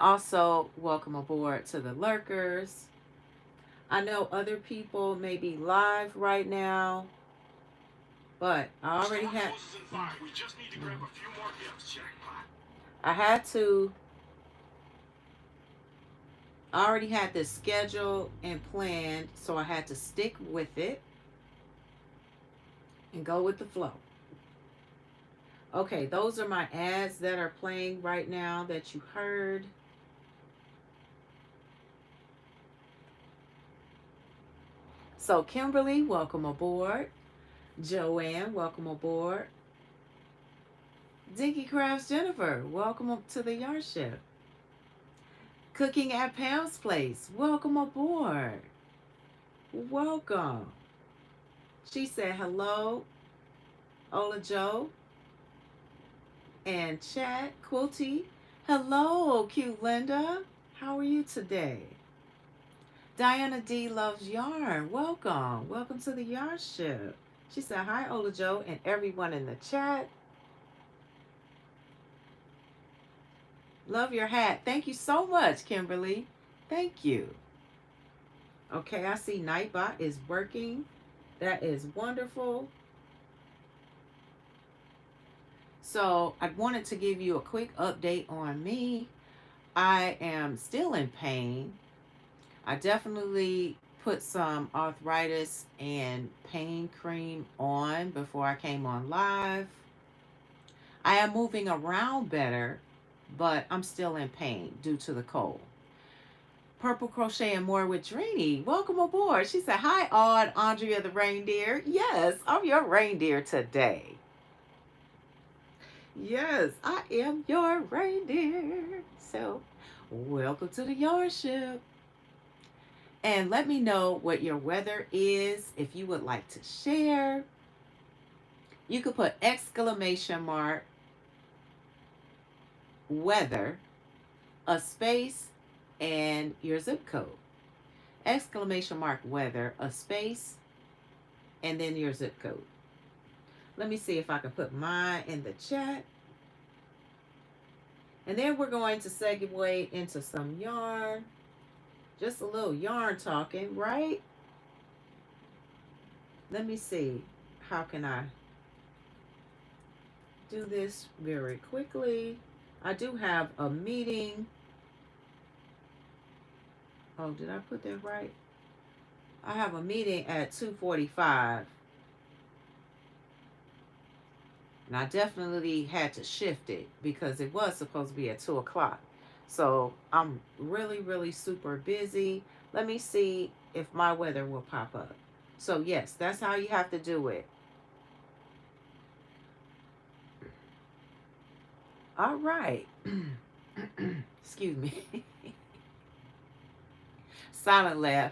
Also, welcome aboard to the lurkers. I know other people may be live right now, but I already had. I had to. I already had this scheduled and planned, so I had to stick with it and go with the flow. Okay, those are my ads that are playing right now that you heard. So, Kimberly, welcome aboard. Joanne, welcome aboard. Dinky Crafts Jennifer, welcome up to the yard ship. Cooking at Pam's Place, welcome aboard. Welcome. She said hello, Ola Joe and chat. Quilty, hello, cute Linda. How are you today? Diana D loves yarn. Welcome. Welcome to the yarn ship. She said hi, Ola Joe, and everyone in the chat. Love your hat. Thank you so much, Kimberly. Thank you. Okay, I see Nightbot is working. That is wonderful. So I wanted to give you a quick update on me. I am still in pain. I definitely put some arthritis and pain cream on before I came on live. I am moving around better, but I'm still in pain due to the cold. Purple Crochet and More with Dreamy, welcome aboard. She said, hi, Odd Andrea the reindeer. Yes, I'm your reindeer today. Yes, I am your reindeer. So, welcome to the yard ship. And let me know what your weather is if you would like to share. You could put exclamation mark weather, a space, and your zip code. Exclamation mark weather, a space, and then your zip code. Let me see if I can put mine in the chat. And then we're going to segue into some yarn. Just a little yarn talking, right? Let me see. How can I do this very quickly? I do have a meeting. Oh, did I put that right? I have a meeting at 2:45. And I definitely had to shift it because it was supposed to be at 2 o'clock. So I'm really, really super busy. Let me see if my weather will pop up. So yes, that's how you have to do it. All right. Excuse me. Silent laugh.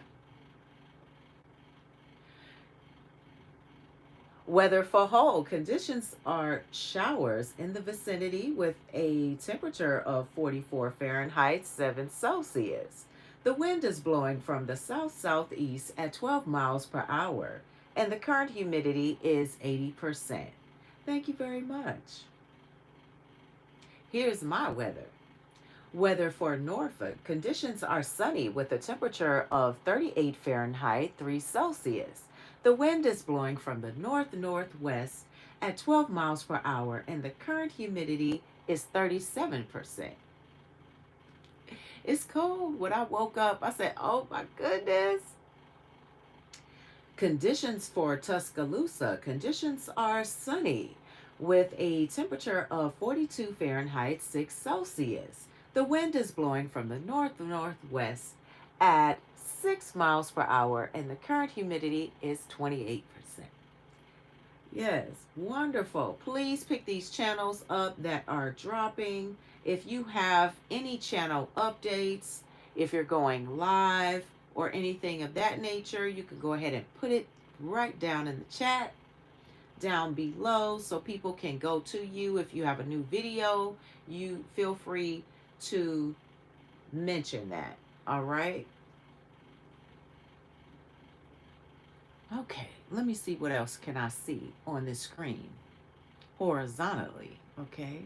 Weather for Hull. Conditions are showers in the vicinity with a temperature of 44 Fahrenheit, 7 Celsius. The wind is blowing from the south-southeast at 12 miles per hour, and the current humidity is 80%. Thank you very much. Here's my weather. Weather for Norfolk. Conditions are sunny with a temperature of 38 Fahrenheit, 3 Celsius. The wind is blowing from the north-northwest at 12 miles per hour, and the current humidity is 37%. It's cold. When I woke up, I said, oh my goodness. Conditions for Tuscaloosa. Conditions are sunny with a temperature of 42 Fahrenheit, 6 Celsius. The wind is blowing from the north-northwest at 6 miles per hour, and the current humidity is 28%. Yes, wonderful. Please pick these channels up that are dropping. If you have any channel updates, if you're going live or anything of that nature, you can go ahead and put it right down in the chat down below so people can go to you. If you have a new video, you feel free to mention that. All right. Okay, let me see what else can I see on this screen horizontally. Okay,